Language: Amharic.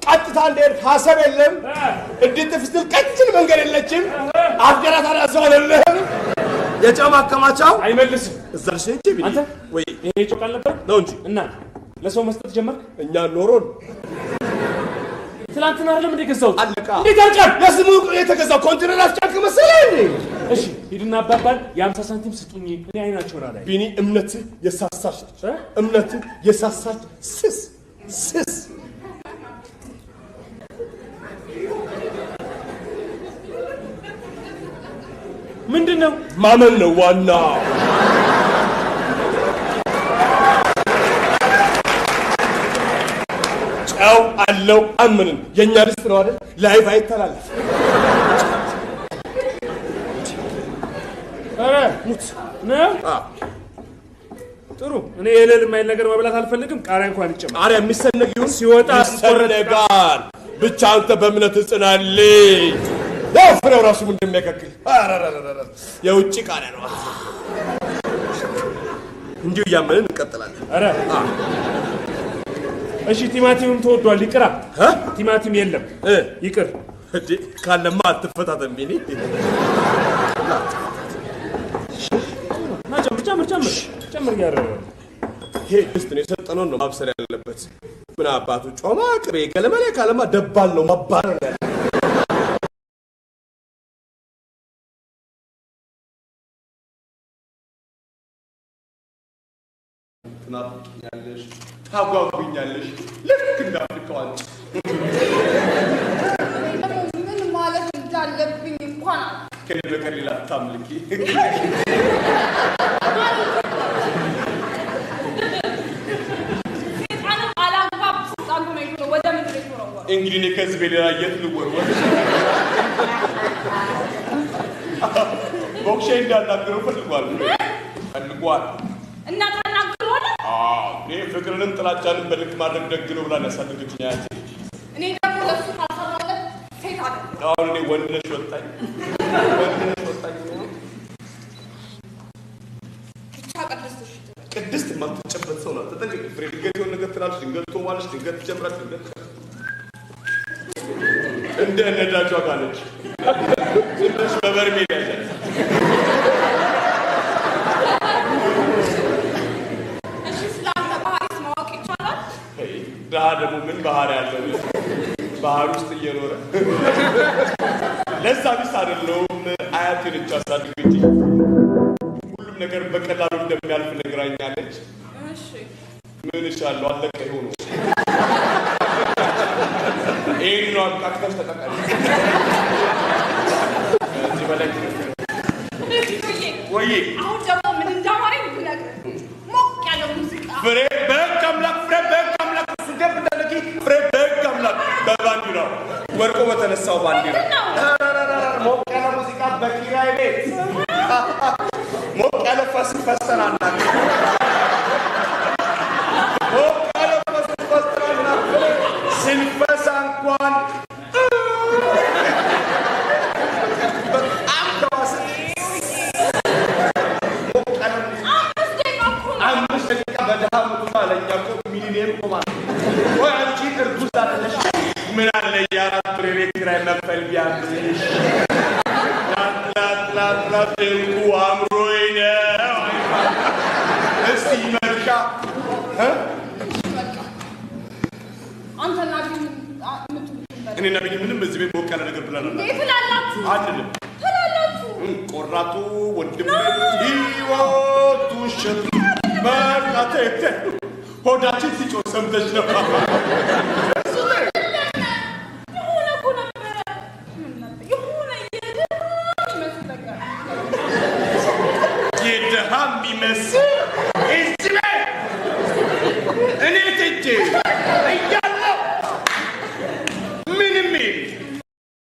ቀጥታ እንደር ሐሳብ የለም እንዴት ፍስትል ቀጭን መንገድ የለችም አፍገራት አራሰው አይደለም የጫማ አከማቻው አይመልስም እዛሽ እንጂ ቢኒ አንተ ወይ ይሄ ጮቃል ነበር ነው እንጂ እና ለሰው መስጠት ጀመርክ እኛ ኖሮን ትላንትና አይደለም እንደገዛው አለቃ እንዴት አልጫል ለስሙ የተገዛው ኮንትሮል አስጫልክ መሰለኝ እሺ ሂድና አባባል የ50 ሳንቲም ስጡኝ እኔ አይናቸውን አላይ ቢኒ እምነት የሳሳች እምነት የሳሳች ስስ ምንድነው ማመን ነው ዋና ጫው አለው አመንን የኛ ድስት ነው አይደል ላይፍ አይተላለፍ አረ ሙት ነው ጥሩ እኔ የሌለ ማይል ነገር መብላት አልፈልግም ቃሪያ እንኳን ይጨምር ቃሪያ የሚሰነግ ይሁን ሲወጣ ይቆረጣል ብቻ አንተ በእምነት ጽናልኝ ያፍረው ራሱ ምን እንደሚያከክል አራራራራ የውጭ ቃሪያ ነው እንዲሁ ያመንን እንቀጥላለን አረ እሺ ቲማቲምም ተወዷል ይቅራ ቲማቲም የለም ይቅር እዴ ካለማ አትፈታተም ቢኒ ጨምር ያረረ ይሄ ድስት ነው የሰጠነው ነው ማብሰል ያለበት ምን አባቱ ጮማ ቅቤ ገለመሌ ካለማ ደባል ነው ማባረር ያለ ትናፍቂኛለሽ ታጓጉኛለሽ ልክ እንደ አፍሪካ ዋንጫ ምን ማለት እንዳለብኝ እንኳን ከኔ በቀር ሌላ አታምልኪ እንግዲህ እኔ ከዚህ በሌላ የት ልወርወር ቦክሼ እንዳናግረው ፈልጓል እና ታናግረዋለህ እኔ ፍቅርንም ጥላቻንም በልክ ማድረግ ደግ ነው ብላ ያሳደገችኝ አያቴ እኔ ደግሞ ለሱ ካልሰራለት ሴት አይደለም አሁን እኔ ወንድ ነሽ ወጣኝ ብቻ ቅድስት ማትጨበት ሰው ናት ተጠንቀቂ ፍሬ ድንገት የሆነ ነገር ትላለች ድንገት ትሆማለች ድንገት ትጀምራለች ድንገት እንደ ነዳጇ ጋለች ስለሽ በበርሜል ያዘች እሺ ስላንተ ባህሪስ ማወቅ ይቻላል ደሃ ደግሞ ምን ባህሪ ያለው ባህር ውስጥ እየኖረ ለዛ ቢስ አይደለውም አያቴ ነች አሳድገች ሁሉም ነገር በቀላሉ እንደሚያልፍ ነግራኛለች እሺ ምን ይሻለው አለቀ ይሆኑ ይሄን ነው አቃቅተሽ ተጠቀም እዚህ በላይ ወይ አሁን ደግሞ ምን እንዳማረኝ ብነግርህ ሞቅ ያለ ሙዚቃ ፍሬ በከምላክ ስደብ እንደለኪ ፍሬ በከምላክ በባንዲራው ወርቆ በተነሳው ባንዲራ ሞቅ ያለ ሙዚቃ በኪራይ ቤት ሞቅ ያለ ፈሰናና ሞቅ ያለ ፈሰናና ስንፈሳ እንኳን ሚሊኒየም ቆማል ወይ አንቺ እርጉዝ አይደለሽ ምን አለ ያራት ብሬት ኪራይ መክፈል ቢያንስሽ ላትላትላትላት እንቁ አምሮኝ ነው እስቲ መርሻ አንተና ቢኒ እኔና ቢኒ ምንም በዚህ ቤት ሞቅ ያለ ነገር ብለናል ትላላችሁ አይደለም ትላላችሁ ቆራጡ ወንድም ህይወቱ ሸቱ በቃቴ ሆዳችን ሲጮህ ሰምተሽ ነው የደሃም ቢመስል እዚህ እኔ ትቼ